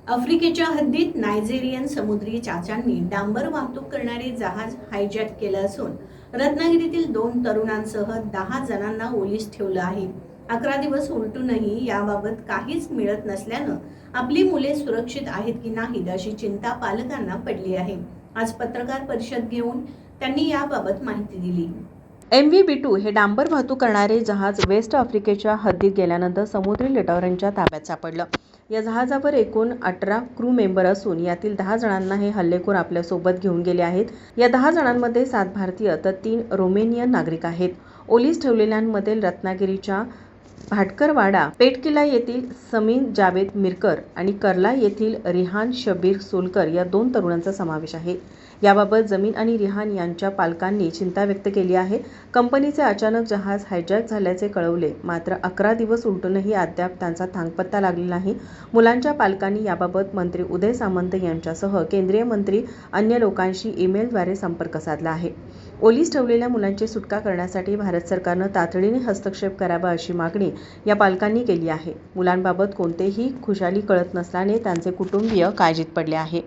आफ्रिकेच्या हद्दीत नायजेरियन समुद्री चाच्यांनी डांबर वाहतूक करणारे जहाज हायजॅक केलं असून रत्नागिरीतील 2 तरुणांसह 10 जणांना ओलीस ठेवलं आहे. 11 दिवस उलटूनही याबाबत काहीच मिळत नसल्यानं आपली मुले सुरक्षित आहेत की नाहीत अशी चिंता पालकांना पडली आहे. आज पत्रकार परिषद घेऊन त्यांनी याबाबत माहिती दिली. MV बिटू हे डांबर वाहतूक करणारे जहाज वेस्ट आफ्रिकेच्या हद्दीत गेल्यानंतर समुद्री लटारांच्या ताब्यात सापडलं. या जहाजावर एकूण 18 क्रू मेंबर असून यातील 10 जणांना हे हल्लेखोर आपल्यासोबत घेऊन गेले आहेत. या 10 जणांमध्ये 7 भारतीय तर 3 रोमेनियन नागरिक आहेत. ओलीस ठेवलेल्यांमध्ये रत्नागिरीच्या भाटकरवाडा पेटकिला येथील समीन जावेद मिरकर आणि कर्ला येथील रिहान शबीर सोलकर या 2 तरुणांचा समावेश आहे. याबाबत जमीन आणि रिहान यांच्या पालकांनी चिंता व्यक्त केली आहे. कंपनीचे अचानक जहाज हायजॅक झाल्याचे कळवले, मात्र 11 दिवस उलटूनही अद्याप त्यांचा थांगपत्ता लागलेला नाही. मुलांच्या पालकांनी याबाबत मंत्री उदय सामंत यांच्यासह केंद्रीय मंत्री अन्य लोकांशी ईमेलद्वारे संपर्क साधला आहे. ओलीस ठेवलेल्या मुलांची सुटका करण्यासाठी भारत सरकारनं तातडीने हस्तक्षेप करावा अशी मागणी या पालकांनी केली आहे. मुलांबाबत कोणतेही खुशाली कळत नसल्याने त्यांचे कुटुंबीय काळजीत पडले आहे.